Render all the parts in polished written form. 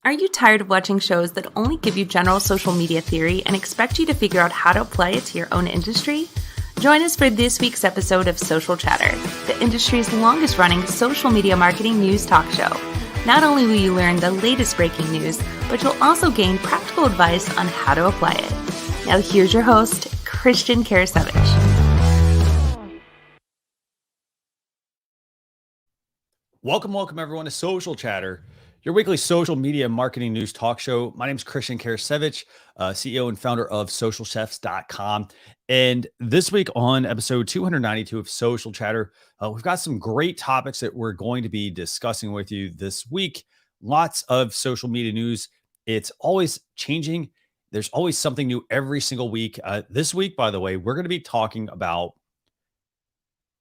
Are you tired of watching shows that only give you general social media theory and expect you to figure out how to apply it to your own industry? Join us for this week's episode of Social Chatter, the industry's longest running social media marketing news talk show. Not only will you learn the latest breaking news, but you'll also gain practical advice on how to apply it. Now here's your host, Christian Karasiewicz. Welcome everyone to Social Chatter, your weekly social media marketing news talk show. My name is Christian Karasiewicz, CEO and founder of socialchefs.com. And this week on episode 292 of Social Chatter, we've got some great topics that we're going to be discussing with you this week. Lots of social media news. It's always changing. There's always something new every single week. This week, by the way, we're going to be talking about,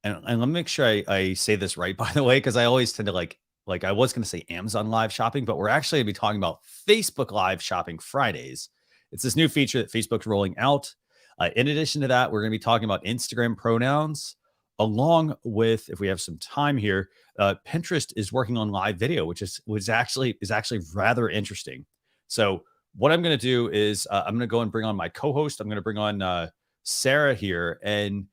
and let me make sure I say this right, by the way, because I always tend to like I was going to say Amazon live shopping, but we're actually going to be talking about Facebook live shopping Fridays. It's this new feature that Facebook's rolling out. In addition to that, we're going to be talking about Instagram pronouns, along with, if we have some time here, Pinterest is working on live video, which is actually rather interesting. So what I'm going to do is I'm going to go and bring on my co-host. I'm going to bring on Sarah here, and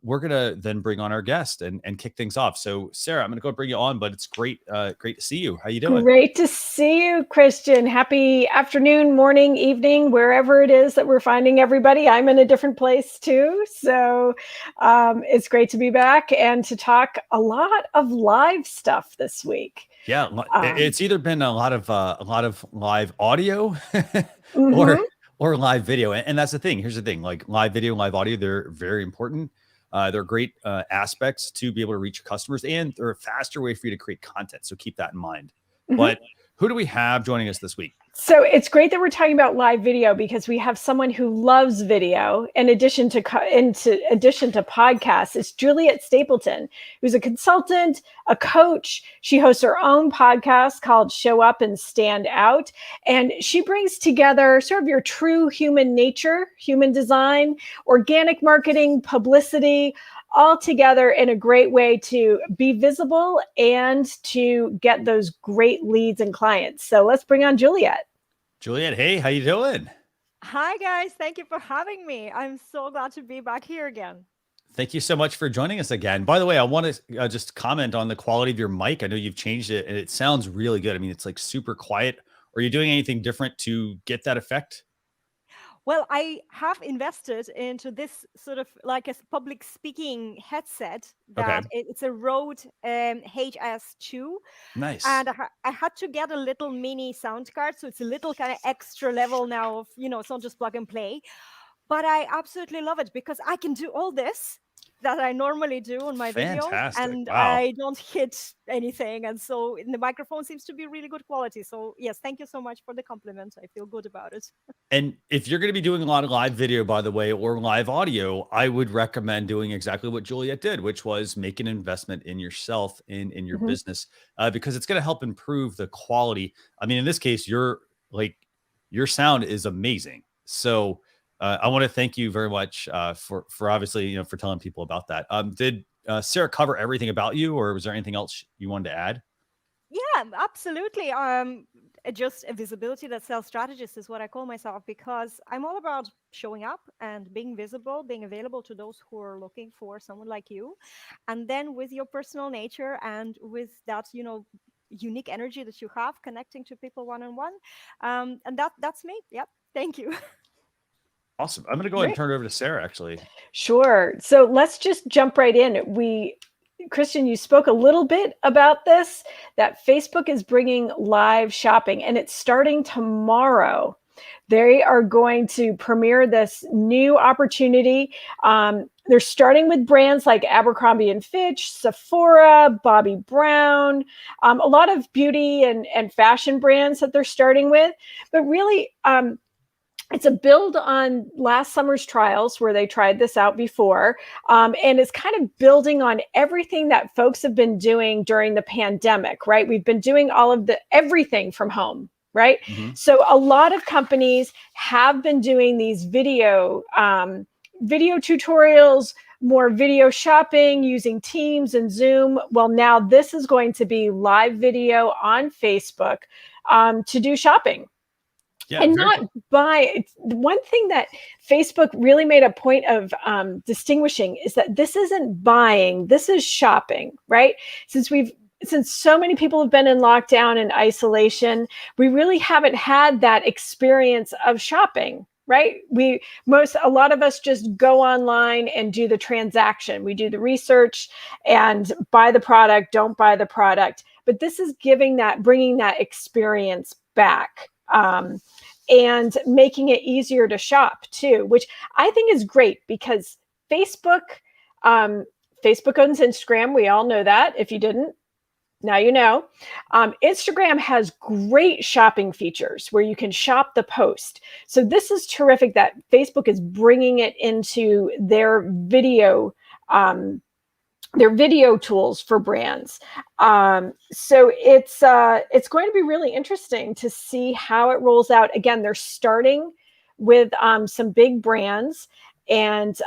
we're going to then bring on our guest and kick things off. So Sarah, I'm going to go bring you on, but it's great to see you. How you doing? Great to see you, Christian. Happy afternoon, morning, evening, wherever it is that we're finding everybody. I'm in a different place too. So it's great to be back and to talk a lot of live stuff this week. Yeah. It's either been a lot of live audio mm-hmm. or live video. And that's the thing. Here's the thing, like live video, live audio, they're very important. They're great aspects to be able to reach customers, and they're a faster way for you to create content. So keep that in mind. Mm-hmm. But who do we have joining us this week? So it's great that we're talking about live video, because we have someone who loves video in addition to podcasts. It's Juliette Stapleton, who's a consultant, a coach. She hosts her own podcast called Show Up and Stand Out. And she brings together sort of your true human nature, human design, organic marketing, publicity, all together in a great way to be visible and to get those great leads and clients. So let's bring on Juliette. Juliette, hey, how you doing? Hi, guys. Thank you for having me. I'm so glad to be back here again. Thank you so much for joining us again. By the way, I want to just comment on the quality of your mic. I know you've changed it, and it sounds really good. I mean, it's like super quiet. Are you doing anything different to get that effect? Well, I have invested into this sort of like a public speaking headset that it's a Rode HS2. Nice. And I had to get a little mini sound card. So it's a little kind of extra level now of, it's not just plug and play. But I absolutely love it because I can do all this that I normally do on my video, and I don't hit anything. And so the microphone seems to be really good quality. So yes, thank you so much for the compliment. I feel good about it. And if you're going to be doing a lot of live video, by the way, or live audio, I would recommend doing exactly what Juliette did, which was make an investment in yourself, in your business, because it's going to help improve the quality. I mean, in this case, your sound is amazing. So I want to thank you very much for obviously, for telling people about that. Did Sarah cover everything about you, or was there anything else you wanted to add? Yeah, absolutely. Just a visibility that sales strategist is what I call myself, because I'm all about showing up and being visible, being available to those who are looking for someone like you. And then with your personal nature and with that, unique energy that you have, connecting to people one-on-one. And that's me. Yep. Thank you. Awesome. I'm going to go ahead and turn it over to Sarah, actually. Sure. So let's just jump right in. Christian, you spoke a little bit about this, that Facebook is bringing live shopping, and it's starting tomorrow. They are going to premiere this new opportunity. They're starting with brands like Abercrombie & Fitch, Sephora, Bobbi Brown, a lot of beauty and fashion brands that they're starting with. But really, it's a build on last summer's trials where they tried this out before. And it's kind of building on everything that folks have been doing during the pandemic, right? We've been doing everything from home, right? Mm-hmm. So a lot of companies have been doing these video tutorials, more video shopping using Teams and Zoom. Well, now this is going to be live video on Facebook to do shopping. Yeah, and not cool. buy. One thing that Facebook really made a point of distinguishing is that this isn't buying, this is shopping, right? Since so many people have been in lockdown and isolation, we really haven't had that experience of shopping, right? A lot of us just go online and do the transaction. We do the research and buy the product, don't buy the product. But this is bringing that experience back. And making it easier to shop too, which I think is great because Facebook owns Instagram. We all know that. If you didn't, now you know. Instagram has great shopping features where you can shop the post. So this is terrific that Facebook is bringing it into their video tools for brands. So it's going to be really interesting to see how it rolls out. Again, they're starting with some big brands and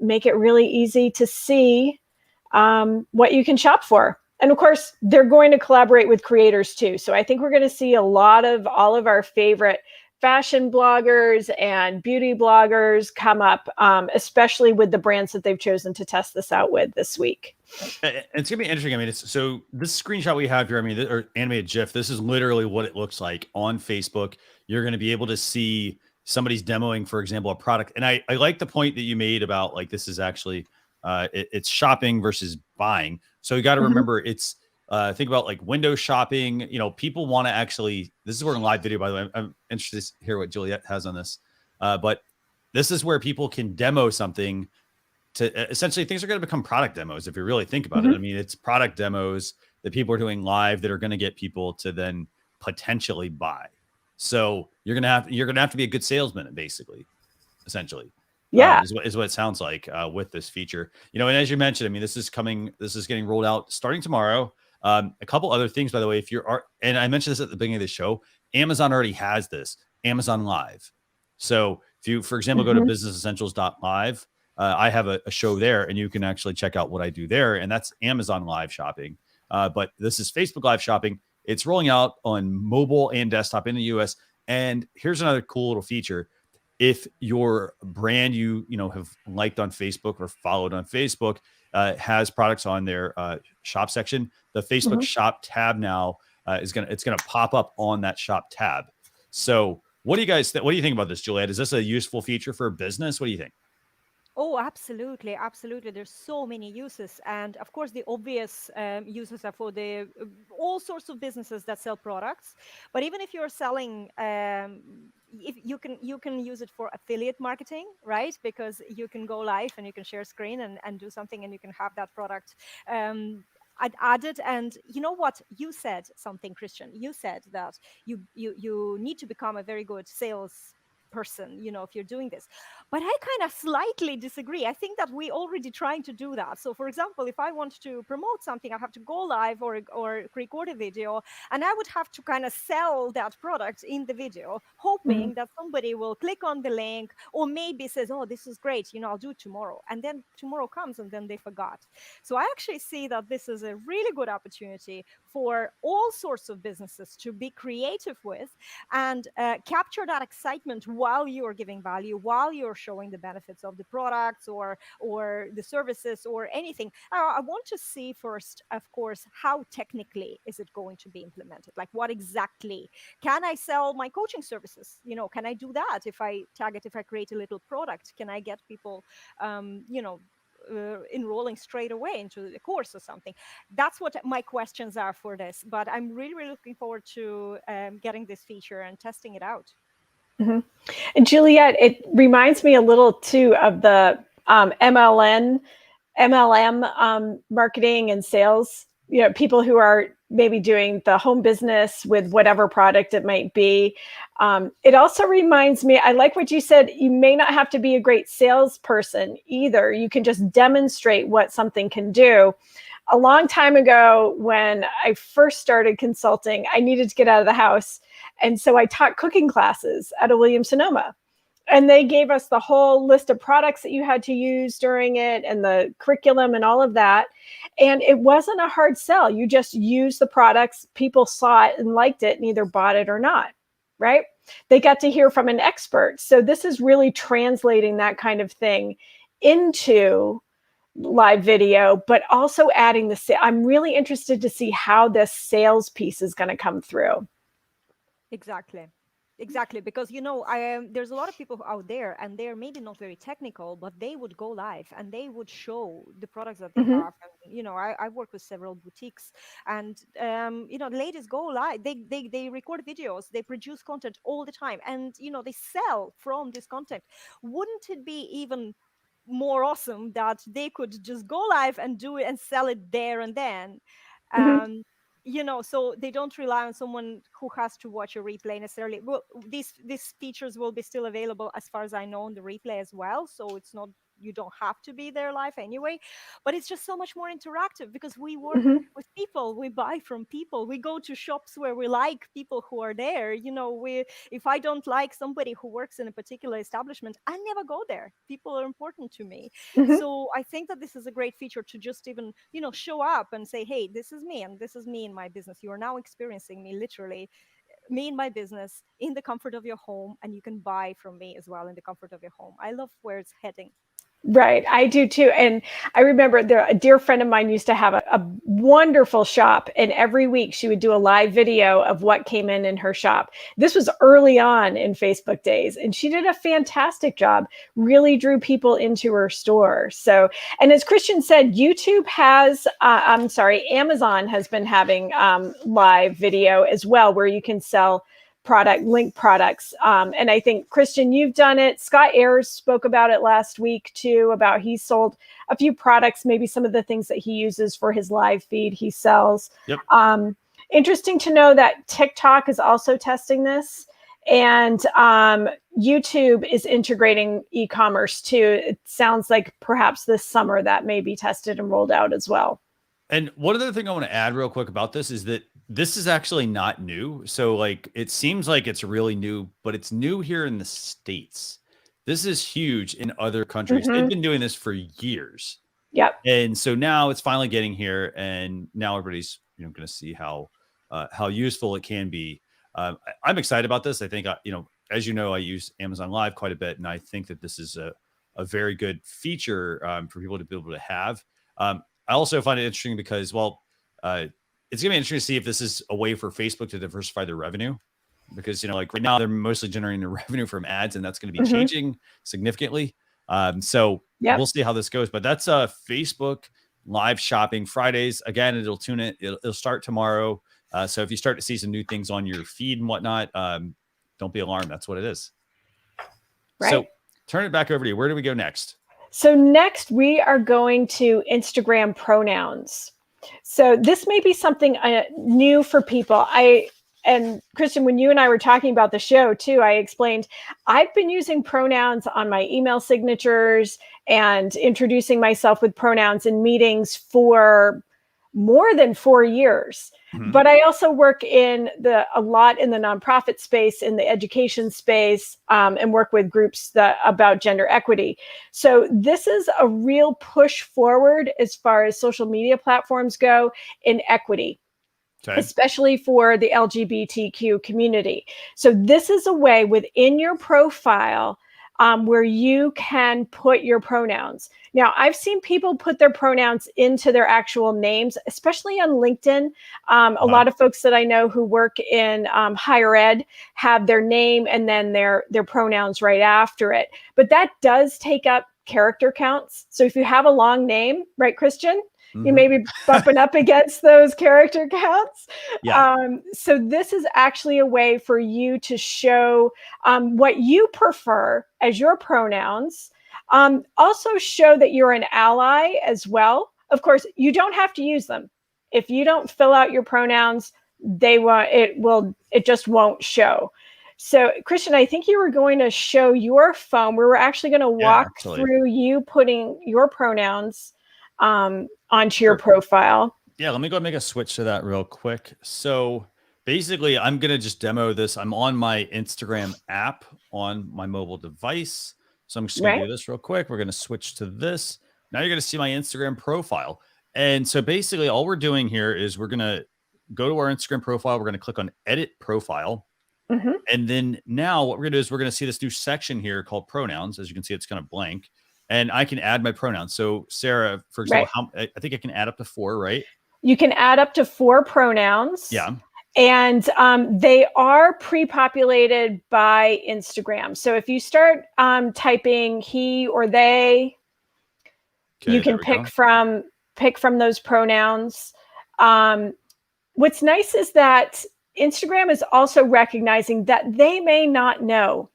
make it really easy to see what you can shop for. And of course, they're going to collaborate with creators too. So I think we're going to see a lot of all of our favorite fashion bloggers and beauty bloggers come up, especially with the brands that they've chosen to test this out with this week. And it's gonna be interesting. I mean, so this screenshot we have here, I mean, or animated GIF, this is literally what it looks like on Facebook. You're going to be able to see somebody's demoing, for example, a product. And I like the point that you made about like, this is actually, it's shopping versus buying. So you got to remember it's, think about like window shopping. People want to actually, this is where in live video, by the way, I'm interested to hear what Juliette has on this. But this is where people can demo something to essentially things are going to become product demos. If you really think about it, I mean, it's product demos that people are doing live that are going to get people to then potentially buy. So you're going to have to be a good salesman, basically, essentially. Yeah, is what it sounds like with this feature. And as you mentioned, I mean, this is getting rolled out starting tomorrow. A couple other things, by the way, and I mentioned this at the beginning of the show, Amazon already has this, Amazon Live. So if you, for example, go to businessessentials.live, I have a show there and you can actually check out what I do there. And that's Amazon Live shopping. But this is Facebook Live shopping. It's rolling out on mobile and desktop in the US. And here's another cool little feature. If your brand you have liked on Facebook or followed on Facebook has products on their shop section, the Facebook shop tab now it's gonna pop up on that shop tab. So what do you guys what do you think about this, Juliette? Is this a useful feature for business? What do you think? Oh, absolutely. Absolutely. There's so many uses. And of course, the obvious uses are for the all sorts of businesses that sell products. But even if you're selling, if you can use it for affiliate marketing, right? Because you can go live and you can share screen and do something and you can have that product added. And you know what? You said something, Christian. You said that you need to become a very good sales person, if you're doing this. But I kind of slightly disagree. I think that we're already trying to do that. So for example, if I want to promote something, I have to go live or record a video, and I would have to kind of sell that product in the video, hoping that somebody will click on the link or maybe says, oh, this is great, I'll do it tomorrow. And then tomorrow comes and then they forgot. So I actually see that this is a really good opportunity for all sorts of businesses to be creative with and capture that excitement while you are giving value, while you're showing the benefits of the products or the services or anything. I want to see first, of course, how technically is it going to be implemented? Like what exactly? Can I sell my coaching services? Can I do that if I create a little product? Can I get people, enrolling straight away into the course or something? That's what my questions are for this. But I'm really, really looking forward to getting this feature and testing it out. And Juliette, it reminds me a little too of the MLM marketing and sales. People who are maybe doing the home business with whatever product it might be. It also reminds me, I like what you said, you may not have to be a great salesperson either. You can just demonstrate what something can do. A long time ago, when I first started consulting, I needed to get out of the house. And so I taught cooking classes at a Williams-Sonoma. And they gave us the whole list of products that you had to use during it and the curriculum and all of that. And it wasn't a hard sell. You just used the products, people saw it and liked it and either bought it or not, right? They got to hear from an expert. So this is really translating that kind of thing into live video, but also adding I'm really interested to see how this sales piece is going to come through. Exactly, because there's a lot of people out there, and they're maybe not very technical, but they would go live and they would show the products that they have. And, I work with several boutiques, and ladies go live. They record videos, they produce content all the time, and they sell from this content. Wouldn't it be even more awesome that they could just go live and do it and sell it there and then? So they don't rely on someone who has to watch a replay necessarily. Well, these features will be still available, as far as I know, on the replay as well. So it's not, you don't have to be there live anyway, but it's just so much more interactive because we work with people, we buy from people, we go to shops where we like people who are there. If I don't like somebody who works in a particular establishment, I never go there. People are important to me. So I think that this is a great feature to just even, show up and say, hey, this is me and this is me in my business. You are now experiencing me, literally me in my business, in the comfort of your home, and you can buy from me as well in the comfort of your home. I love where it's heading. Right. I do too. And I remember a dear friend of mine used to have a wonderful shop, and every week she would do a live video of what came in her shop. This was early on in Facebook days, and she did a fantastic job, really drew people into her store. So, and as Christian said, YouTube has, Amazon has been having live video as well, where you can sell link products. And I think, Christian, you've done it. Scott Ayers spoke about it last week too, about he sold a few products, maybe some of the things that he uses for his live feed he sells. Yep. Interesting to know that TikTok is also testing this, and YouTube is integrating e-commerce too. It sounds like perhaps this summer that may be tested and rolled out as well. And one other thing I want to add real quick about this is that this is actually not new. So it seems like it's really new, but it's new here in the States. This is huge in other countries. They've been doing this for years. Yep. And so now it's finally getting here, and now everybody's going to see how useful it can be. I'm excited about this. I think as you know, I use Amazon Live quite a bit, and I think that this is a very good feature for people to be able to have. I also find it interesting because, it's going to be interesting to see if this is a way for Facebook to diversify their revenue, because, right now they're mostly generating their revenue from ads, and that's going to be changing significantly. So we'll see how this goes, but that's Facebook live shopping Fridays. Again, it'll start tomorrow. So if you start to see some new things on your feed and whatnot, don't be alarmed. That's what it is. Right. So turn it back over to you. Where do we go next? So next we are going to Instagram pronouns. So this may be something new for people. And Christian, when you and I were talking about the show too, I explained I've been using pronouns on my email signatures and introducing myself with pronouns in meetings for more than 4 years. But I also work a lot in the nonprofit space, in the education space, and work with groups about gender equity. So this is a real push forward as far as social media platforms go in equity, especially for the LGBTQ community. So this is a way within your profile where you can put your pronouns. Now, I've seen people put their pronouns into their actual names, especially on LinkedIn. A lot of folks that I know who work in higher ed have their name and then their pronouns right after it. But that does take up character counts. So if you have a long name, right, Christian? You may be bumping up against those character counts. Yeah. So this is actually a way for you to show what you prefer as your pronouns. Also show that you're an ally as well. Of course, you don't have to use them. If you don't fill out your pronouns, it just won't show. So Christian, I think you were going to show your phone. We were actually going to walk through you putting your pronouns onto your profile. Yeah, let me go make a switch to that real quick. So basically, I'm going to just demo this. I'm on my Instagram app on my mobile device. So I'm just going to do this real quick. We're going to switch to this. Now you're going to see my Instagram profile. And so basically all we're doing here is we're going to go to our Instagram profile. We're going to click on edit profile. And then now what we're going to do is we're going to see this new section here called pronouns. As you can see, it's kind of blank. And I can add my pronouns. So Sarah, for example, I think I can add up to 4, right? You can add up to 4 pronouns. Yeah. And they are pre-populated by Instagram. So if you start typing he or they, you can pick from those pronouns. What's nice is that Instagram is also recognizing that they may not know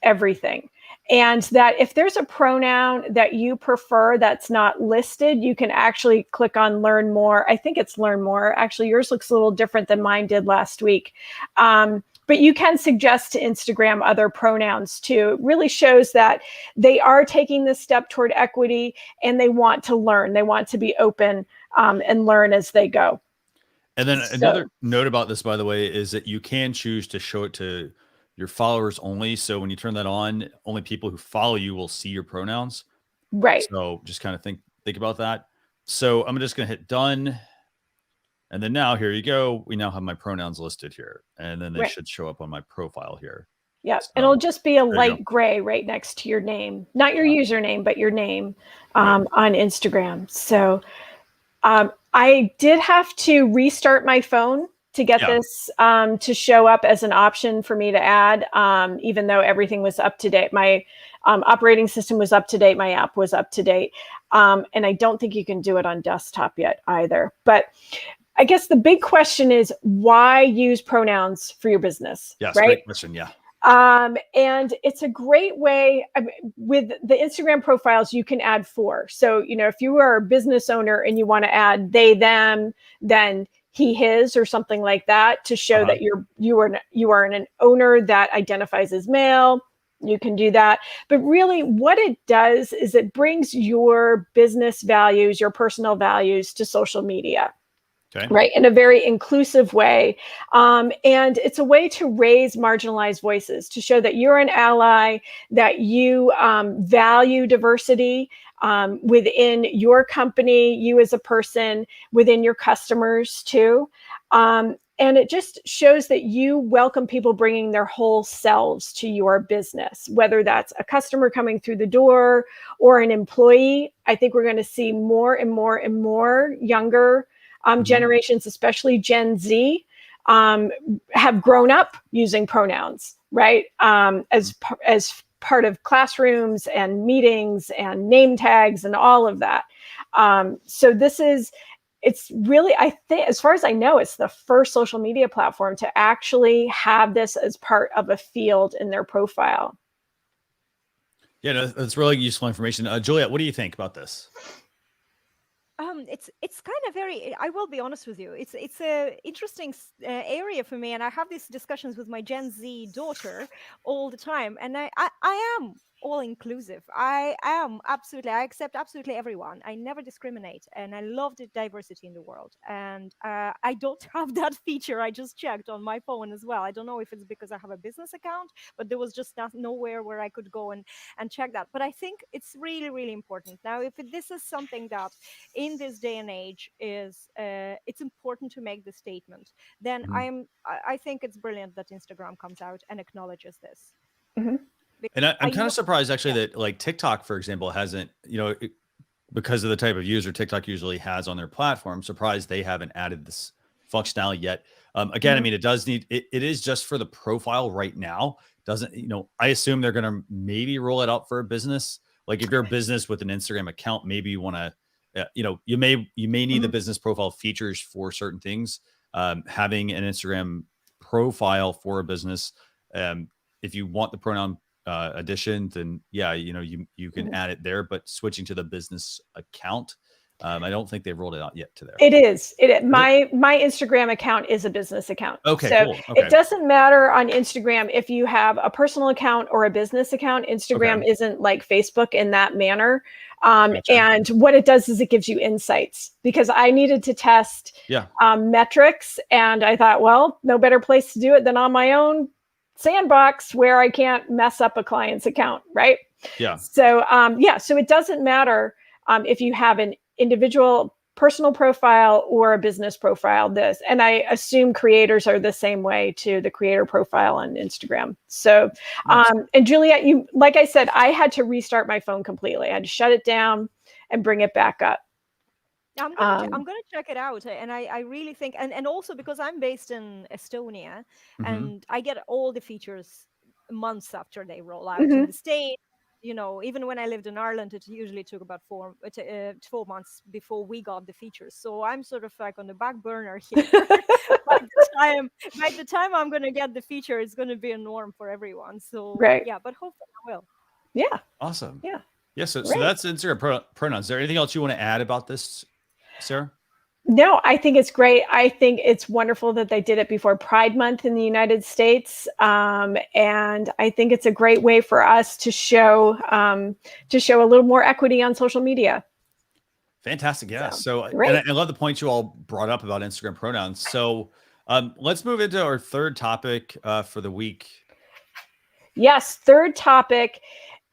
everything. And that if there's a pronoun that you prefer that's not listed, you can actually click on learn more. I think it's learn more. Actually, yours looks a little different than mine did last week. But you can suggest to Instagram other pronouns too. It really shows that they are taking this step toward equity and they want to learn. They want to be open and learn as they go. And then another note about this, by the way, is that you can choose to show it to your followers only. So when you turn that on, only people who follow you will see your pronouns. Right. So just kind of think about that. So I'm just going to hit done. And then now here you go. We now have my pronouns listed here. And then they should show up on my profile here. Yeah. So, and it'll just be a light gray right next to your name, not your username, but your name on Instagram. So I did have to restart my phone to get this to show up as an option for me to add, even though everything was up to date. My operating system was up to date. My app was up to date. And I don't think you can do it on desktop yet either. But I guess the big question is, why use pronouns for your business? Yes, right? Great question, yeah. And it's a great way. With the Instagram profiles, you can add 4. So, if you are a business owner and you want to add they, them, then he, his, or something like that to show that you are an owner that identifies as male, you can do that. But really what it does is it brings your business values, your personal values to social media. Okay. Right. In a very inclusive way. And it's a way to raise marginalized voices, to show that you're an ally, that you value diversity within your company, you as a person, within your customers too. And it just shows that you welcome people bringing their whole selves to your business, whether that's a customer coming through the door or an employee. I think we're going to see more and more and more younger generations, especially Gen Z, have grown up using pronouns, right? As part of classrooms and meetings and name tags and all of that. So it's really, I think, as far as I know, it's the first social media platform to actually have this as part of a field in their profile. Yeah, no, that's really useful information. Juliette, what do you think about this? It's kind of I will be honest with you. It's a interesting area for me. And I have these discussions with my Gen Z daughter all the time. And I am all inclusive. I accept absolutely everyone. I never discriminate. And I love the diversity in the world. And I don't have that feature. I just checked on my phone as well. I don't know if it's because I have a business account, but there was just nowhere where I could go and check that. But I think it's really, really important. Now, if this is something that in this day and age is, it's important to make the statement, then I think it's brilliant that Instagram comes out and acknowledges this. Mm-hmm. And I'm kind of surprised actually that like TikTok, for example, hasn't, because of the type of user TikTok usually has on their platform, surprised they haven't added this functionality yet. Again, I mean, it is just for the profile right now. Doesn't, I assume they're going to maybe roll it out for a business. Like if you're a business with an Instagram account, maybe you want to, you may need the business profile features for certain things. Having an Instagram profile for a business, if you want the pronoun addition, then you can add it there, but switching to the business account, I don't think they've rolled it out yet to there. It is. My Instagram account is a business account. Okay. So cool. Okay. It doesn't matter on Instagram if you have a personal account or a business account. Instagram isn't like Facebook in that manner. Gotcha. And what it does is it gives you insights, because I needed to test metrics, and I thought, well, no better place to do it than on my own sandbox where I can't mess up a client's account, right? Yeah. So so it doesn't matter if you have an individual personal profile or a business profile. And I assume creators are the same way too, the creator profile on Instagram. So Nice. and Juliette, like I said, I had to restart my phone completely. I had to shut it down and bring it back up. I'm gonna check it out, and I really think, and also because I'm based in Estonia, and I get all the features months after they roll out in the States. Even when I lived in Ireland, it usually took about 4 months before we got the features. So I'm sort of like on the back burner here. By the time I'm gonna get the feature, it's gonna be a norm for everyone. So yeah, but hopefully I will. Yeah. Awesome. Yeah. Yeah. So that's Instagram pronouns. Is there anything else you want to add about this, Sarah? No, I think it's great. I think it's wonderful that they did it before Pride Month in the United States, and I think it's a great way for us to show a little more equity on social media. Fantastic, yeah. So and I love the points you all brought up about Instagram pronouns. So let's move into our third topic for the week. Yes, third topic,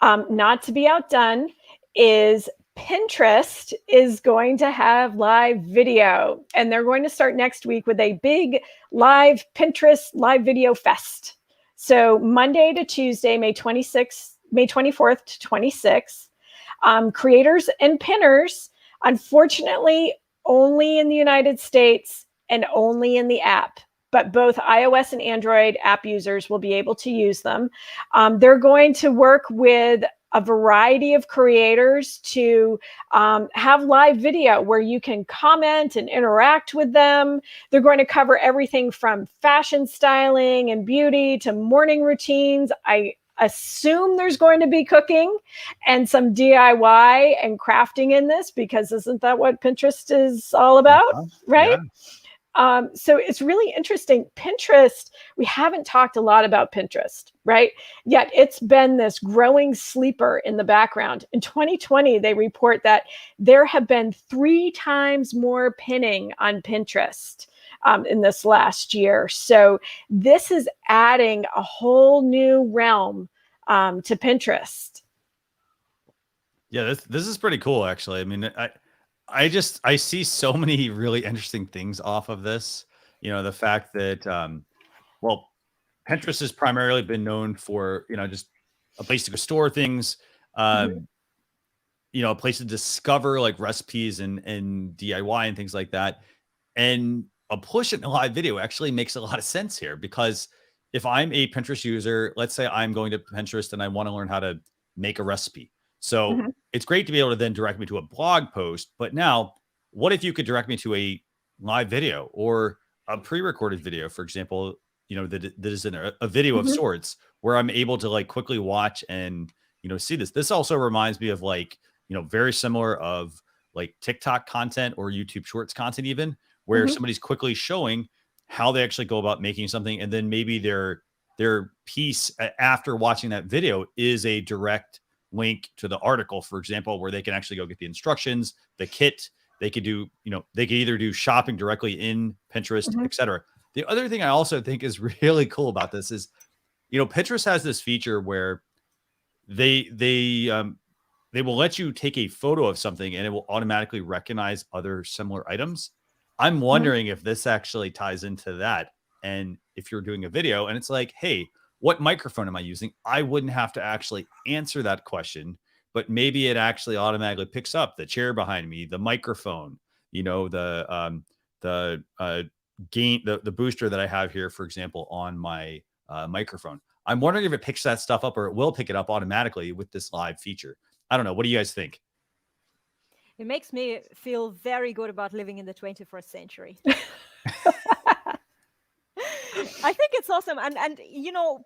not to be outdone, is Pinterest is going to have live video, and they're going to start next week with a big live Pinterest live video fest. So Monday to Tuesday, May 24th to 26th, creators and pinners, unfortunately, only in the United States and only in the app. But both iOS and Android app users will be able to use them. They're going to work with a variety of creators to have live video where you can comment and interact with them. They're going to cover everything from fashion styling and beauty to morning routines. I assume there's going to be cooking and some DIY and crafting in this, because isn't that what Pinterest is all about, right? Yeah. So it's really interesting. Pinterest, we haven't talked a lot about Pinterest, right? Yet it's been this growing sleeper in the background. In 2020, they report that there have been 3 times more pinning on Pinterest in this last year. So this is adding a whole new realm to Pinterest. Yeah, this is pretty cool, actually. I mean, I see so many really interesting things off of this. The fact that, Pinterest has primarily been known for, just a place to go store things, a place to discover like recipes and DIY and things like that. And a push in live video actually makes a lot of sense here, because if I'm a Pinterest user, let's say I'm going to Pinterest and I want to learn how to make a recipe. So it's great to be able to then direct me to a blog post. But now, what if you could direct me to a live video or a pre-recorded video, for example, that is in a video of sorts, where I'm able to like quickly watch and, see this. This also reminds me of like, very similar of like TikTok content or YouTube Shorts content, even where somebody's quickly showing how they actually go about making something. And then maybe their piece after watching that video is a direct link to the article, for example, where they can actually go get the instructions, the kit. They could do, they could either do shopping directly in Pinterest, etc. The other thing I also think is really cool about this is, Pinterest has this feature where they will let you take a photo of something and it will automatically recognize other similar items. I'm wondering if this actually ties into that. And if you're doing a video and it's like, hey, what microphone am I using? I wouldn't have to actually answer that question, but maybe it actually automatically picks up the chair behind me, the microphone, the gain, the booster that I have here, for example, on my microphone. I'm wondering if it picks that stuff up, or it will pick it up automatically with this live feature. I don't know. What do you guys think? It makes me feel very good about living in the 21st century. I think it's awesome. And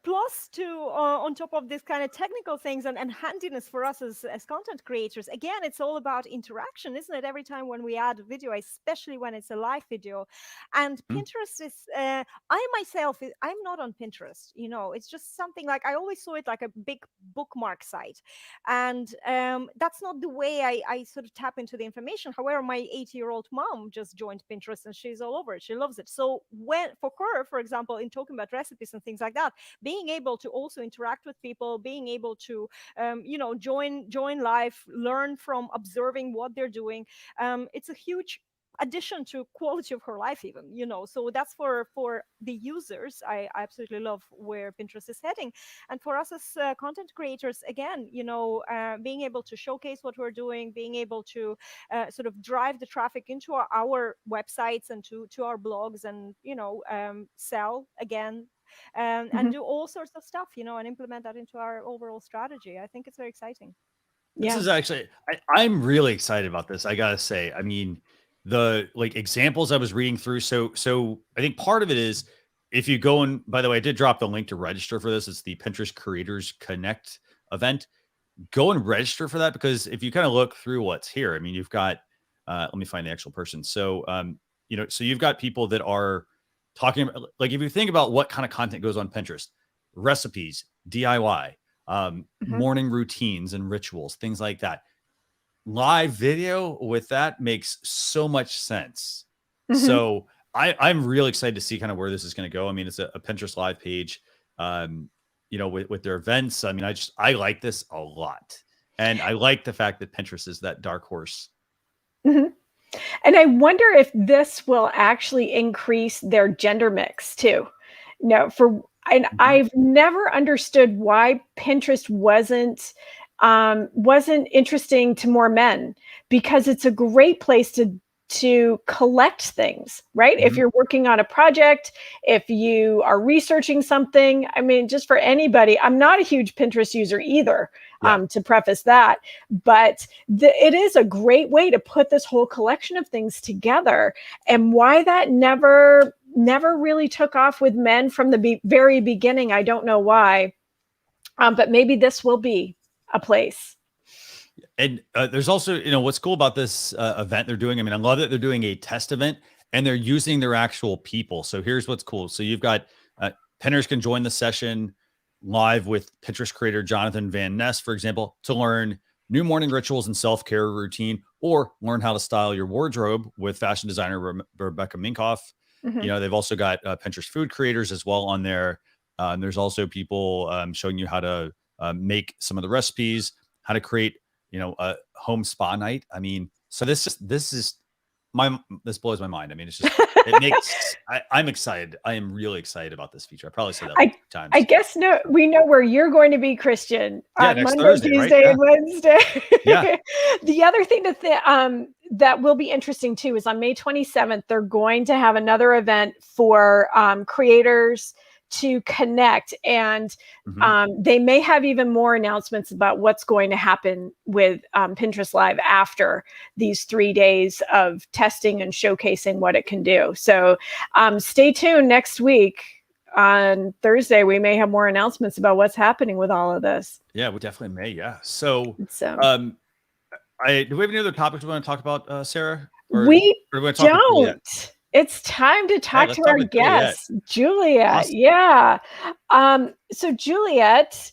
plus to on top of this kind of technical things and handiness for us as content creators, again, it's all about interaction, isn't it? Every time when we add a video, especially when it's a live video. And Pinterest is, I myself, I'm not on Pinterest. It's just something like, I always saw it like a big bookmark site. And that's not the way I sort of tap into the information. However, my 80-year-old mom just joined Pinterest and she's all over it. She loves it. So for her, for example, example, in talking about recipes and things like that, being able to also interact with people, being able to, join live, learn from observing what they're doing. It's a huge addition to quality of her life, even, so that's for the users. I absolutely love where Pinterest is heading. And for us as content creators, again, being able to showcase what we're doing, being able to sort of drive the traffic into our websites and to our blogs, and sell again, and do all sorts of stuff, and implement that into our overall strategy. I think it's very exciting. This is actually, I'm really excited about this. I gotta say, I mean, the examples I was reading through. So I think part of it is, if you go, and by the way, I did drop the link to register for this. It's the Pinterest Creators Connect event. Go and register for that, because if you kind of look through what's here, I mean, you've got, let me find the actual person. So, so you've got people that are talking about, if you think about what kind of content goes on Pinterest: recipes, DIY, morning routines and rituals, things like that. Live video with that makes so much sense. So I'm really excited to see kind of where this is going to go. I mean, it's a Pinterest live page, with their events. I mean, I like this a lot. And I like the fact that Pinterest is that dark horse. And I wonder if this will actually increase their gender mix too. I've never understood why Pinterest wasn't interesting to more men, because it's a great place to collect things, right? If you're working on a project, if you are researching something, I mean, just for anybody. I'm not a huge Pinterest user either, to preface that, but it is a great way to put this whole collection of things together. And why that never really took off with men from the very beginning, I don't know why, but maybe this will be a place. And there's also, what's cool about this event they're doing. I mean, I love that they're doing a test event and they're using their actual people. So here's what's cool. So you've got Pinners can join the session live with Pinterest creator Jonathan Van Ness, for example, to learn new morning rituals and self-care routine, or learn how to style your wardrobe with fashion designer Rebecca Minkoff. They've also got Pinterest food creators as well on there. There's also people showing you how to make some of the recipes, how to create, a home spa night. I mean, so this blows my mind. I mean, it's just, it makes, I'm excited. I am really excited about this feature. I probably said that a few times. I guess we know where you're going to be, Christian. Next Monday, Thursday, Tuesday, right? and Wednesday. Yeah. The other thing that will be interesting too is on May 27th, they're going to have another event for creators to connect, and they may have even more announcements about what's going to happen with Pinterest Live after these 3 days of testing and showcasing what it can do. So stay tuned. Next week on Thursday, we may have more announcements about what's happening with all of this. Yeah, we definitely may. Yeah. So do we have any other topics we want to talk about, Sarah? We don't. It's time to talk to our guest, Juliette. Awesome. Yeah. So Juliette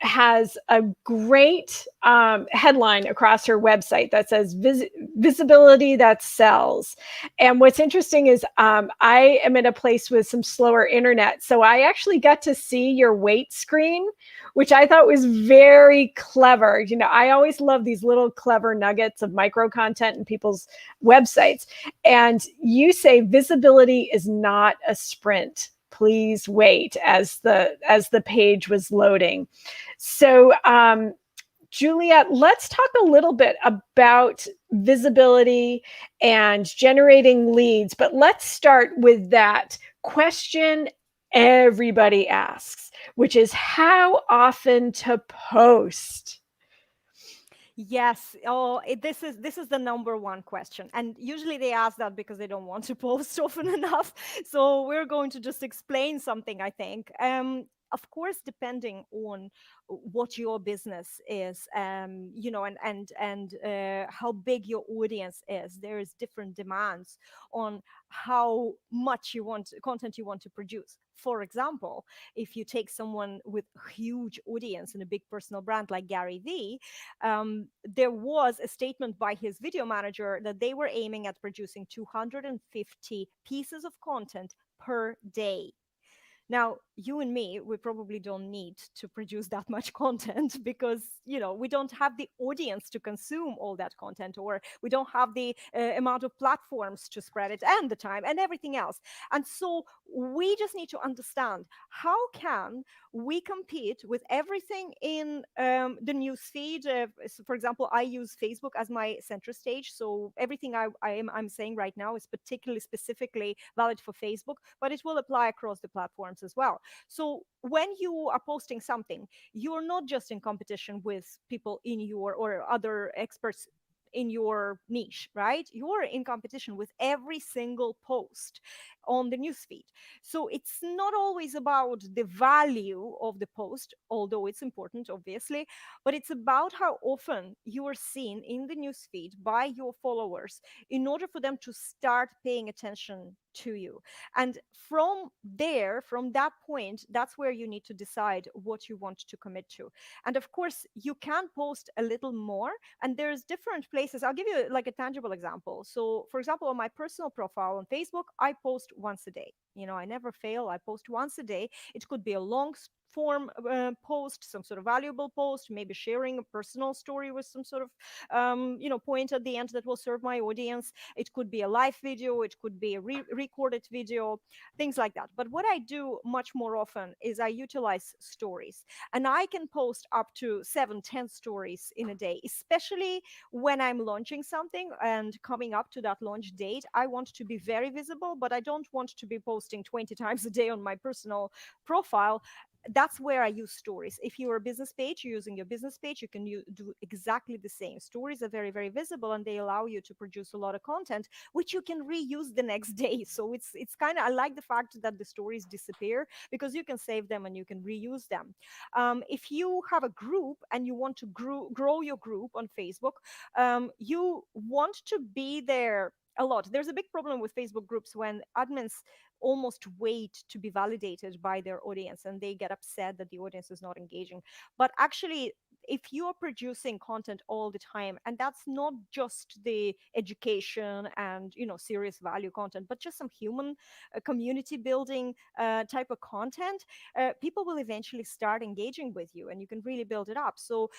has a great headline across her website that says visibility that sells. And what's interesting is I am in a place with some slower internet. So I actually got to see your weight screen, which I thought was very clever. I always love these little clever nuggets of micro content in people's websites. And you say visibility is not a sprint. Please wait, as the page was loading. So, Juliette, let's talk a little bit about visibility and generating leads, but let's start with that question everybody asks, which is how often to post. Yes. This is the number one question. And usually they ask that because they don't want to post often enough. So we're going to just explain something, I think. of course, depending on what your business is, you know, and how big your audience is, there is different demands on how much content you want to produce. For example, if you take someone with a huge audience and a big personal brand like Gary Vee, there was a statement by his video manager that they were aiming at producing 250 pieces of content per day. Now, you and me, we probably don't need to produce that much content because, you know, we don't have the audience to consume all that content, or we don't have the amount of platforms to spread it, and the time and everything else. And so we just need to understand, how can we compete with everything in the news feed? So for example, I use Facebook as my center stage. So everything I'm saying right now is particularly specifically valid for Facebook, but it will apply across the platforms as well. So when you are posting something, you're not just in competition with people in your, or other experts in your niche, right? You're in competition with every single post on the newsfeed. So it's not always about the value of the post, although it's important, obviously, but it's about how often you are seen in the newsfeed by your followers in order for them to start paying attention to you. And from there, from that point, that's where you need to decide what you want to commit to. And of course, you can post a little more, and there's different places. I'll give you like a tangible example. So for example, on my personal profile on Facebook, I post once a day. You know, I never fail. I post once a day. It could be a long form post, some sort of valuable post, maybe sharing a personal story with some sort of you know, point at the end that will serve my audience. It could be a live video, it could be a recorded video, things like that. But what I do much more often is I utilize stories, and I can post up to 7-10 stories in a day, especially when I'm launching something and coming up to that launch date. I want to be very visible, but I don't want to be posting 20 times a day on my personal profile. That's where I use stories. If you're a business page, you're using your business page, you can do exactly the same. Stories are very, very visible, and they allow you to produce a lot of content, which you can reuse the next day. So it's kind of, I like the fact that the stories disappear, because you can save them and you can reuse them. If you have a group and you want to grow your group on Facebook, you want to be there a lot. There's a big problem with Facebook groups when admins almost wait to be validated by their audience, and they get upset that the audience is not engaging. But actually, if you're producing content all the time, and that's not just the education and, you know, serious value content, but just some human community building type of content, people will eventually start engaging with you, and you can really build it up. So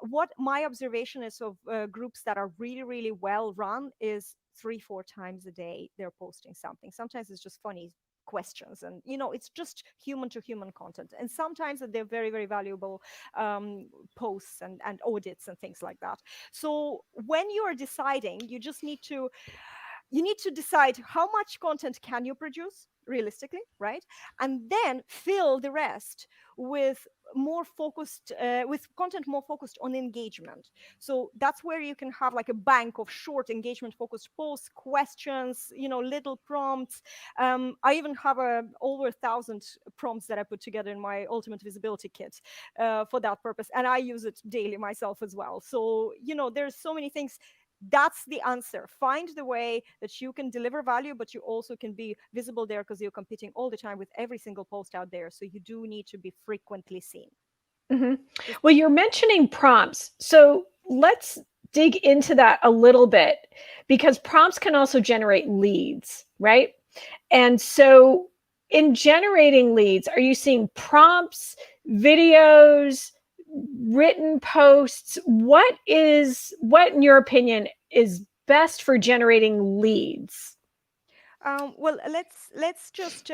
what my observation is of groups that are really, really well run is 3-4 times a day they're posting something. Sometimes it's just funny questions, and, you know, it's just human to human content, and sometimes they're very, very valuable posts and audits and things like that. So when you are deciding, you need to decide how much content can you produce realistically, right? And then fill the rest with more focused with content more focused on engagement. So that's where you can have like a bank of short engagement focused posts, questions, you know, little prompts. I even have over 1,000 prompts that I put together in my ultimate visibility kit for that purpose, and I use it daily myself as well. So, you know, there's so many things. That's the answer. Find the way that you can deliver value, but you also can be visible there, because you're competing all the time with every single post out there. So you do need to be frequently seen. Mm-hmm. Well, you're mentioning prompts. So let's dig into that a little bit, because prompts can also generate leads, right? And so in generating leads, are you seeing prompts, videos, written posts? What in your opinion is best for generating leads? Well, let's just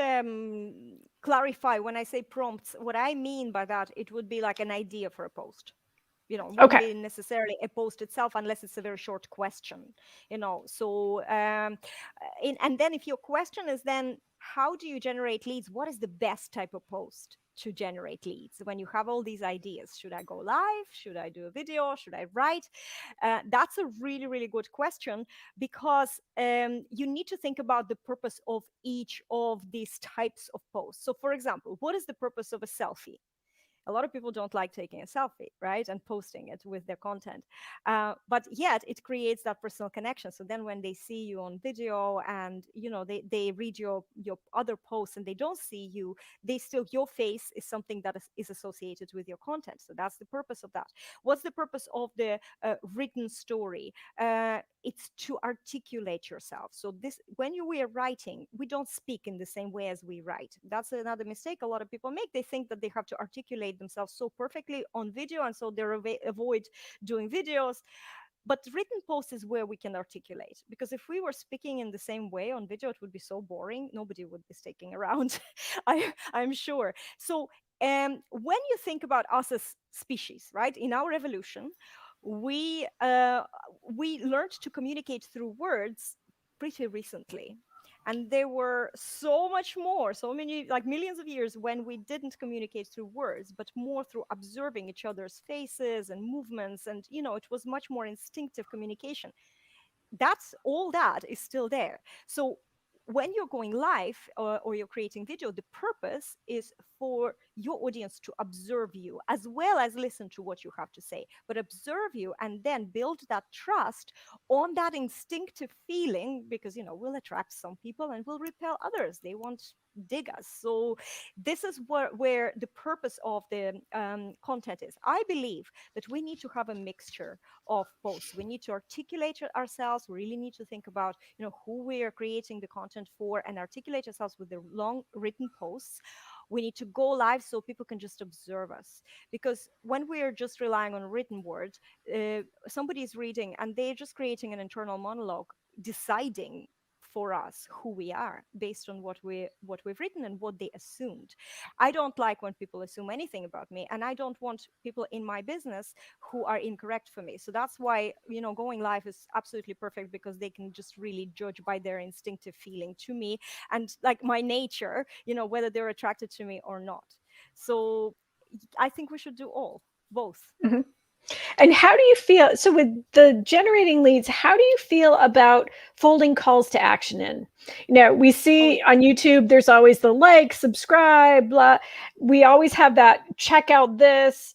clarify. When I say prompts, what I mean by that, it would be like an idea for a post. You know, it wouldn't be necessarily a post itself, unless it's a very short question, you know. So and then if your question is then, how do you generate leads? What is the best type of post to generate leads when you have all these ideas? Should I go live? Should I do a video? Should I write? That's a really, really good question, because you need to think about the purpose of each of these types of posts. So, for example, what is the purpose of a selfie? A lot of people don't like taking a selfie, right, and posting it with their content, but yet it creates that personal connection. So then when they see you on video, and they read your other posts and they don't see you, they still, your face is something that is associated with your content. So that's the purpose of that. What's the purpose of the written story? It's to articulate yourself. So this, when we are writing, we don't speak in the same way as we write. That's another mistake a lot of people make. They think that they have to articulate themselves so perfectly on video, and so they avoid doing videos. But written post is where we can articulate, because if we were speaking in the same way on video, it would be so boring. Nobody would be sticking around. I'm sure. So when you think about us as species, right, in our evolution, we learned to communicate through words pretty recently. And there were so many, like millions of years, when we didn't communicate through words, but more through observing each other's faces and movements. And, it was much more instinctive communication. That's all, that is still there. So when you're going live, or you're creating video, the purpose is for your audience to observe you as well as listen to what you have to say, but observe you and then build that trust on that instinctive feeling, because we'll attract some people and we'll repel others. They won't dig us. So this is where the purpose of the content is. I believe that we need to have a mixture of both. We need to articulate ourselves. We really need to think about who we are creating the content for, and articulate ourselves with the long written posts. We need to go live so people can just observe us, because when we are just relying on written words, somebody is reading and they're just creating an internal monologue, deciding for us who we are based on what we've written and what they assumed. I don't like when people assume anything about me, and I don't want people in my business who are incorrect for me. So that's why going live is absolutely perfect, because they can just really judge by their instinctive feeling to me, and like my nature, whether they're attracted to me or not. So I think we should do both. Mm-hmm. And how do you feel? So with the generating leads, how do you feel about folding calls to action in? We see on YouTube, there's always the like, subscribe, blah. We always have that, check out this.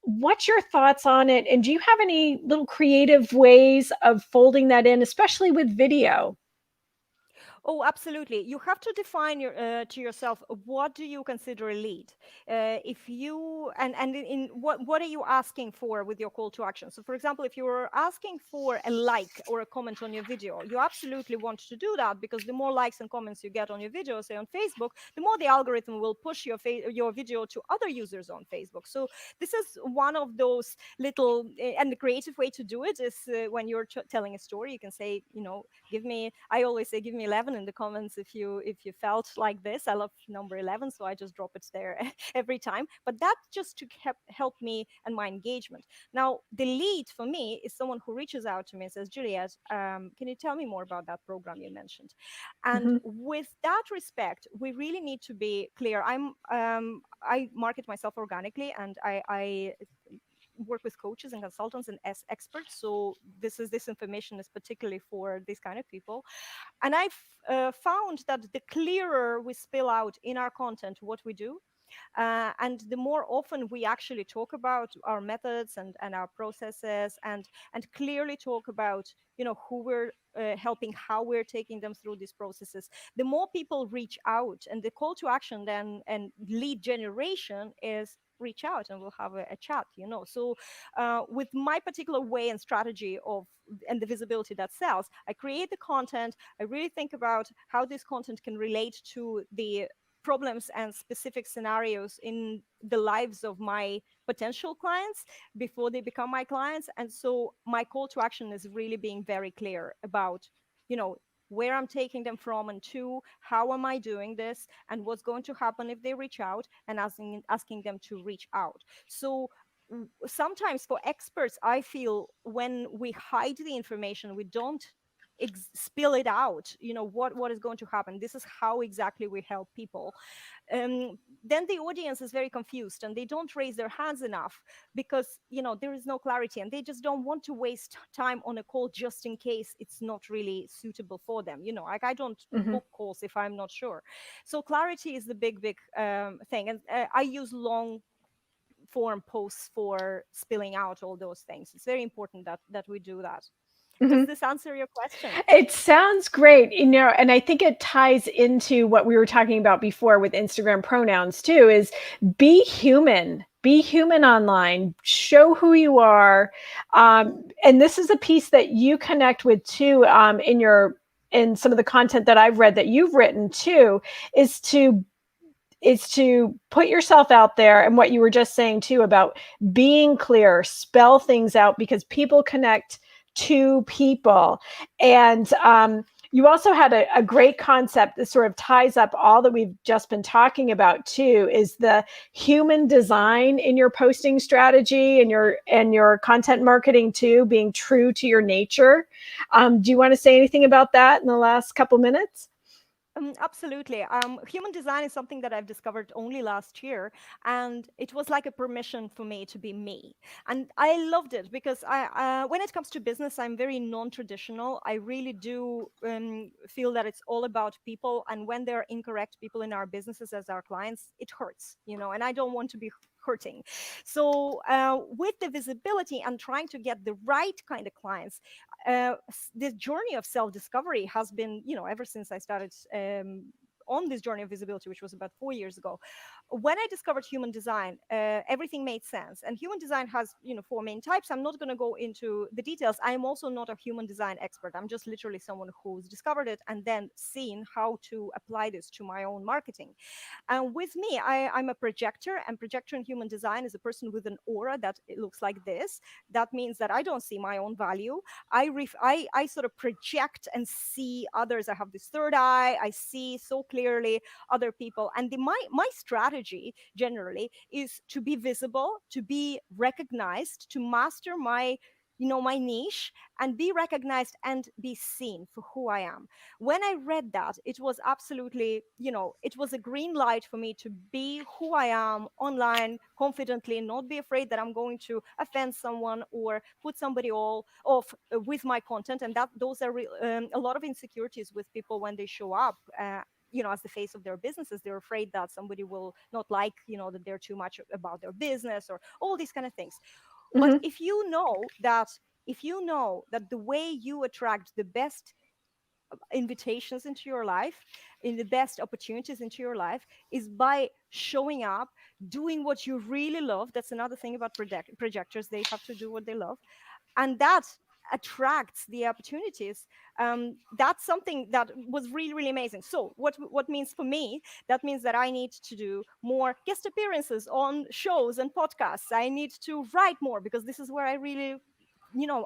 What's your thoughts on it? And do you have any little creative ways of folding that in, especially with video? Oh, absolutely. You have to define to yourself, what do you consider a lead? If you and in what are you asking for with your call to action? So, for example, if you're asking for a like or a comment on your video, you absolutely want to do that, because the more likes and comments you get on your video, say on Facebook, the more the algorithm will push your video to other users on Facebook. So this is one of those little, and the creative way to do it is when you're telling a story, you can say, I always say, give me 11 in the comments if you felt like this. I love number 11, so I just drop it there every time. But that's just to help me and my engagement. Now, the lead for me is someone who reaches out to me and says, Juliette, can you tell me more about that program you mentioned? And with that respect, we really need to be clear. I market myself organically, and I work with coaches and consultants and as experts. So this information is particularly for these kind of people. And I've found that the clearer we spill out in our content what we do, and the more often we actually talk about our methods and our processes, and clearly talk about who we're helping, how we're taking them through these processes, the more people reach out. And the call to action then and lead generation is reach out and we'll have a chat. So with my particular way and strategy and the visibility that sells, I create the content. I really think about how this content can relate to the problems and specific scenarios in the lives of my potential clients before they become my clients. And so my call to action is really being very clear about, where I'm taking them from and to, how am I doing this, and what's going to happen if they reach out, and asking them to reach out. So sometimes for experts, I feel when we hide the information, we don't spill it out, what is going to happen. This is how exactly we help people. Then the audience is very confused and they don't raise their hands enough because there is no clarity, and they just don't want to waste time on a call just in case it's not really suitable for them. Like, I don't book calls if I'm not sure. So clarity is the big thing, and I use long form posts for spilling out all those things. It's very important that we do that. Does this answer your question? It sounds great, and I think it ties into what we were talking about before with Instagram pronouns too, is be human online, show who you are. And this is a piece that you connect with too, in some of the content that I've read that you've written too, is to put yourself out there. And what you were just saying too about being clear, spell things out, because people connect to people. And you also had a great concept that sort of ties up all that we've just been talking about too, is the human design in your posting strategy and your content marketing too, being true to your nature. Do you want to say anything about that in the last couple minutes? Absolutely. Human design is something that I've discovered only last year, and it was like a permission for me to be me. And I loved it because when it comes to business, I'm very non-traditional. I really do feel that it's all about people, and when there are incorrect people in our businesses as our clients, it hurts, and I don't want to be hurting. So with the visibility and trying to get the right kind of clients, this journey of self-discovery has been, ever since I started on this journey of visibility, which was about 4 years ago. When I discovered human design, everything made sense. And human design has, 4 main types. I'm not going to go into the details. I am also not a human design expert. I'm just literally someone who's discovered it and then seen how to apply this to my own marketing. And with me, I'm a projector, and projector in human design is a person with an aura that it looks like this. That means that I don't see my own value. I sort of project and see others. I have this third eye. I see so clearly other people. And my strategy generally is to be visible, to be recognized, to master my niche, and be recognized and be seen for who I am. When I read that, it was absolutely, it was a green light for me to be who I am online confidently, and not be afraid that I'm going to offend someone or put somebody all off with my content. And those are a lot of insecurities with people when they show up. As the face of their businesses, they're afraid that somebody will not like, that they're too much about their business or all these kind of things. But if you know that the way you attract the best invitations into your life, in the best opportunities into your life, is by showing up, doing what you really love. That's another thing about projectors. They have to do what they love. And that attracts the opportunities. That's something that was really, really amazing. So what means for me, that means that I need to do more guest appearances on shows and podcasts. I need to write more, because this is where I really,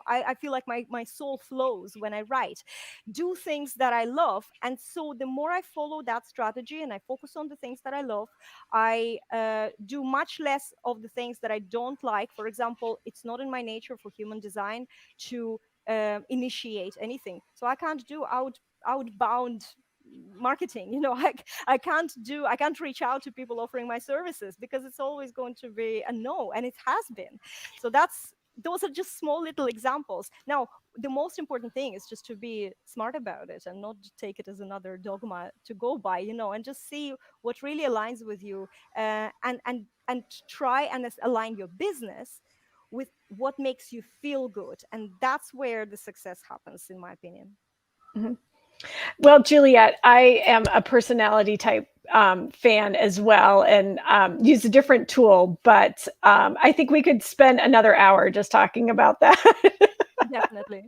I feel like my soul flows when I write. Do things that I love. And so the more I follow that strategy and I focus on the things that I love, I do much less of the things that I don't like. For example, it's not in my nature for human design to initiate anything. So I can't do outbound marketing. I can't reach out to people offering my services, because it's always going to be a no, and it has been. So those are just small little examples. Now, the most important thing is just to be smart about it and not take it as another dogma to go by, and just see what really aligns with you, and try and align your business with what makes you feel good. And that's where the success happens, in my opinion. Well, Juliette, I am a personality type fan as well, and use a different tool, but I think we could spend another hour just talking about that. Definitely.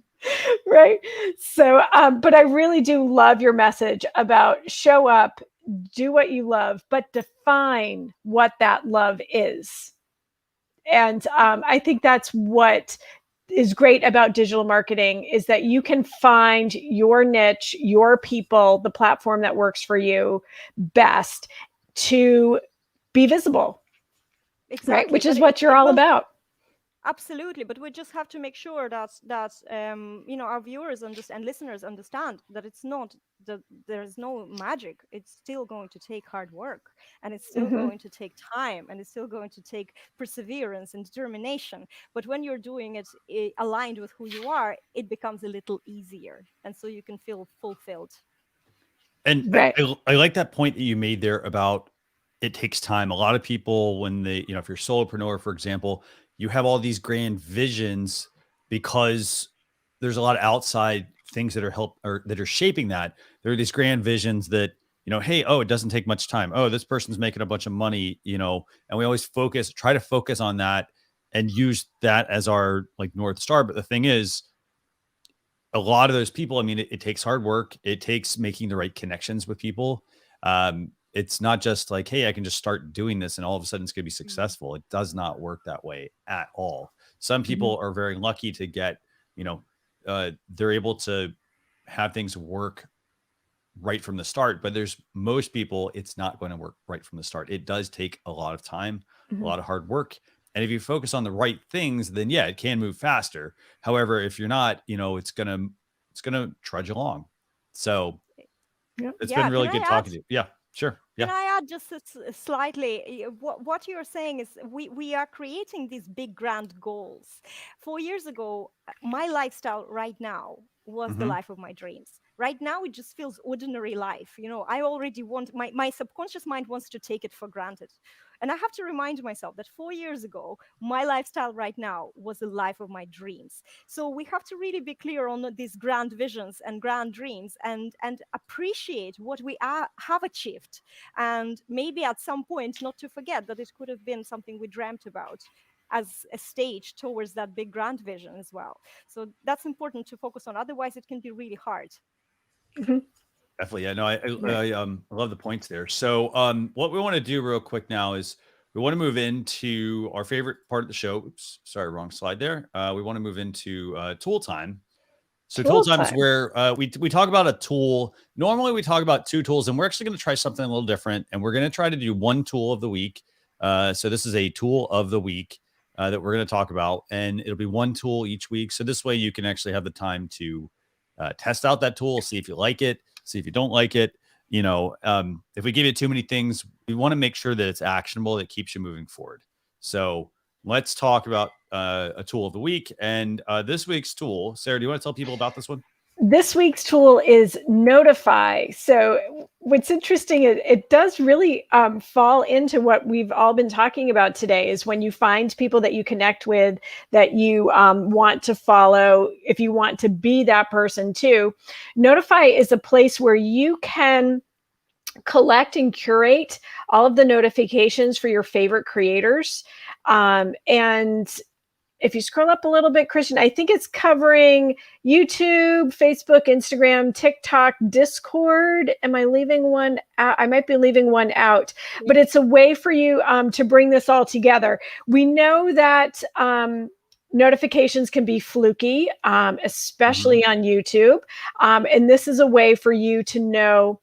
Right. So, but I really do love your message about show up, do what you love, but define what that love is. And I think that's what is great about digital marketing, is that you can find your niche, your people, the platform that works for you best to be visible. Exactly. Right? Which is what you're all about. Absolutely, but we just have to make sure that our viewers and listeners understand that it's not that there's no magic. It's still going to take hard work, and it's still Hmm. going to take time, and it's still going to take perseverance and determination. But when you're doing it aligned with who you are, it becomes a little easier, and so you can feel fulfilled. And Right. I like that point that you made there about it takes time. A lot of people, when they, if you're a solopreneur, for example, you have all these grand visions because there's a lot of outside things that are that are shaping that. There are these grand visions that, hey, oh, it doesn't take much time. Oh, this person's making a bunch of money, and we always try to focus on that and use that as our like North Star. But the thing is, a lot of those people, I mean, it takes hard work. It takes making the right connections with people. It's not just like, hey, I can just start doing this and all of a sudden it's going to be successful. It does not work that way at all. Some people are very lucky to get, they're able to have things work right from the start, but most people, it's not going to work right from the start. It does take a lot of time, a lot of hard work. And if you focus on the right things, then yeah, it can move faster. However, if you're not, it's gonna trudge along. So Yep. it's been Yeah, really good talking to you. Yeah, sure. can Yeah. I add just slightly? What you're saying is we are creating these big grand goals. 4 years ago, my lifestyle right now was the Hmm. life of my dreams. Right now, it just feels ordinary life. I already want my subconscious mind wants to take it for granted. And I have to remind myself that 4 years ago, my lifestyle right now was the life of my dreams. So we have to really be clear on these grand visions and grand dreams and appreciate what we have achieved. And maybe at some point, not to forget that it could have been something we dreamt about as a stage towards that big grand vision as well. So that's important to focus on. Otherwise, it can be really hard. Hmm. Definitely. Yeah. No, I, Right. I love the points there. So, what we want to do real quick now is we want to move into our favorite part of the show. Oops, sorry, wrong slide there. We want to move into tool time. So tool Tool time is time. where we talk about a tool. Normally we talk about two tools, and we're actually going to try something a little different. And we're going to try to do one tool of the week. So this is a tool of the week that we're going to talk about, and it'll be one tool each week. So this way you can actually have the time to test out that tool, see if you like it, see if you don't like it. If we give you too many things, we want to make sure that it's actionable, that keeps you moving forward. So let's talk about a tool of the week. And this week's tool, Sarah, do you want to tell people about this one? This week's tool is Notify. So what's interesting is it does really fall into what we've all been talking about today, is when you find people that you connect with, that you want to follow, if you want to be that person too. Notify is a place where you can collect and curate all of the notifications for your favorite creators. And if you scroll up a little bit, Christian, I think it's covering YouTube, Facebook, Instagram, TikTok, Discord. Am I leaving one out? I might be leaving one out, but it's a way for you to bring this all together. We know that notifications can be fluky, especially on YouTube. And this is a way for you to know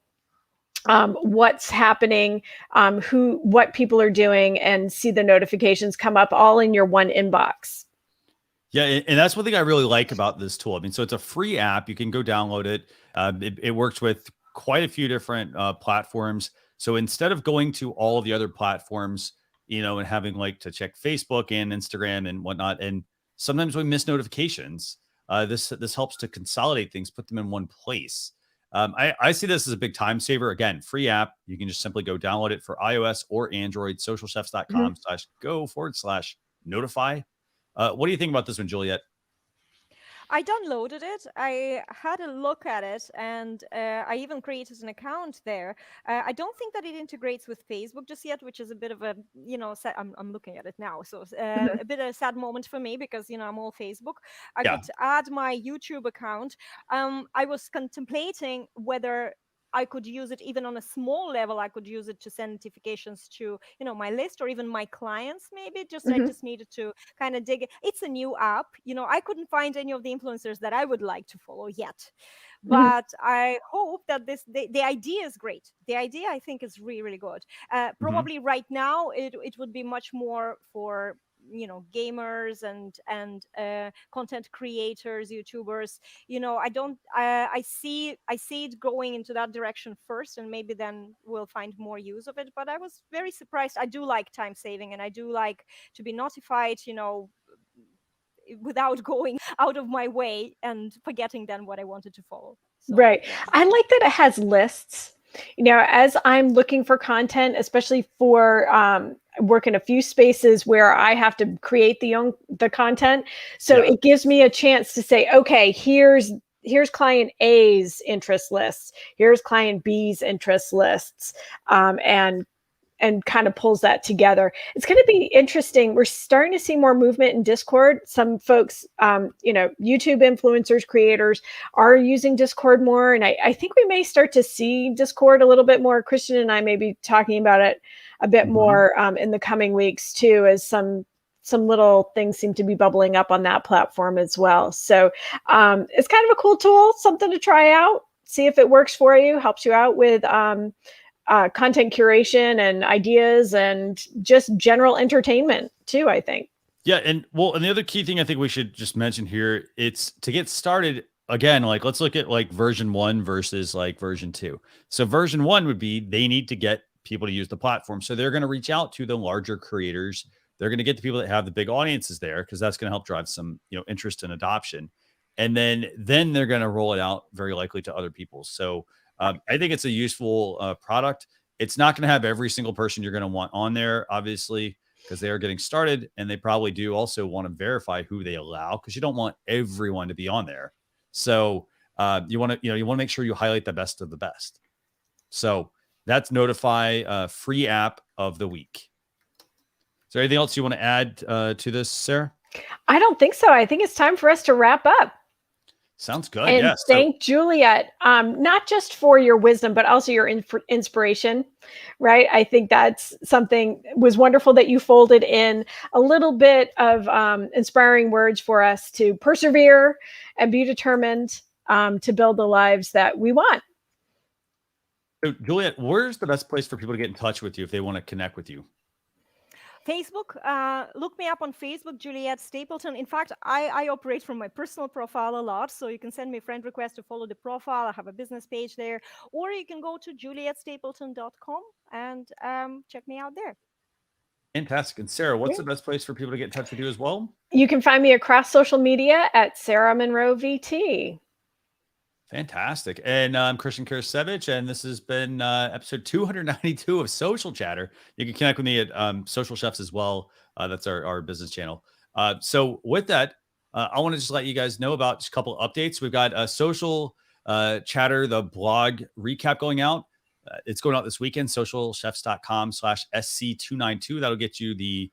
what's happening, what people are doing, and see the notifications come up all in your one inbox. Yeah, and that's one thing I really like about this tool. I mean, so it's a free app. You can go download it. It works with quite a few different platforms. So instead of going to all of the other platforms, and having like to check Facebook and Instagram and whatnot, and sometimes we miss notifications. This helps to consolidate things, put them in one place. I see this as a big time saver. Again, free app. You can just simply go download it for iOS or Android. socialchefs.com/go/notify. What do you think about this one, Juliette? I downloaded it. I had a look at it, and I even created an account there. I don't think that it integrates with Facebook just yet, which is a bit of a, I'm looking at it now, so a bit of a sad moment for me because I'm all Facebook. I Yeah. could add my YouTube account. I was contemplating whether I could use it even on a small level. I could use it to send notifications to, my list or even my clients, maybe. I just needed to kind of dig it. It's a new app. I couldn't find any of the influencers that I would like to follow yet. But I hope that the idea is great. The idea, I think, is really, really good. Probably right now, it would be much more for gamers and content creators, YouTubers. I see it going into that direction first, and maybe then we'll find more use of it. But I was very surprised. I do like time saving, and I do like to be notified, without going out of my way and forgetting then what I wanted to follow. So, right. yeah. I like that it has lists. As I'm looking for content, especially for work in a few spaces where I have to create the content. So it gives me a chance to say, okay, here's client A's interest lists, here's client B's interest lists, and kind of pulls that together. It's going to be interesting. We're starting to see more movement in Discord. Some folks, YouTube influencers, creators are using Discord more. And I think we may start to see Discord a little bit more. Christian and I may be talking about it a bit more in the coming weeks too, as some little things seem to be bubbling up on that platform as well. So it's kind of a cool tool, something to try out, see if it works for you, helps you out with content curation and ideas and just general entertainment too, I think. Yeah. And the other key thing I think we should just mention here, it's to get started again, like let's look at like version 1 versus like version 2. So version 1 would be they need to get people to use the platform. So they're going to reach out to the larger creators. They're going to get the people that have the big audiences there, because that's going to help drive some, interest and adoption. And then they're going to roll it out very likely to other people. So I think it's a useful product. It's not going to have every single person you're going to want on there, obviously, because they are getting started, and they probably do also want to verify who they allow, because you don't want everyone to be on there. So you want to make sure you highlight the best of the best. So that's Notify, free app of the week. Is there anything else you want to add to this, Sarah? I don't think so. I think it's time for us to wrap up. Sounds good. And yes. Thank Juliette, not just for your wisdom, but also your inspiration, right? I think that's something was wonderful that you folded in a little bit of inspiring words for us to persevere and be determined to build the lives that we want. So, Juliette, where's the best place for people to get in touch with you if they want to connect with you? Facebook, look me up on Facebook, Juliette Stapleton. In fact, I operate from my personal profile a lot, so you can send me a friend request to follow the profile. I have a business page there, or you can go to juliettestapleton.com and check me out there. Fantastic. And Sarah, what's the best place for people to get in touch with you as well? You can find me across social media at Sarah Monroe VT. Fantastic. And I'm Christian Karasiewicz, and this has been episode 292 of Social Chatter. You can connect with me at Social Chefs as well. That's our business channel. So with that, I want to just let you guys know about just a couple of updates. We've got a Social Chatter, the blog recap going out. It's going out this weekend, socialchefs.com/SC292. That'll get you the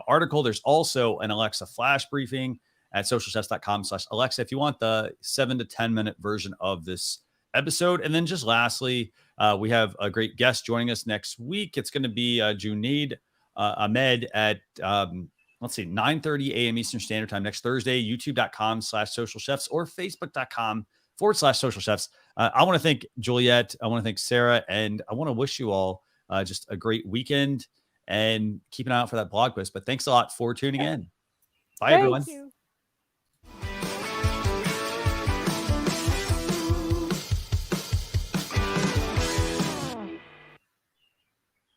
article. There's also an Alexa flash briefing at socialchefs.com/Alexa if you want the 7 to 10 minute version of this episode. And then just lastly, we have a great guest joining us next week. It's going to be Junaid Ahmed at 9:30 a.m. Eastern Standard Time next Thursday, youtube.com/socialchefs or facebook.com/socialchefs. I want to thank Juliette. I want to thank Sarah, and I want to wish you all just a great weekend, and keep an eye out for that blog post. But thanks a lot for tuning in. Bye, everyone. Thank you.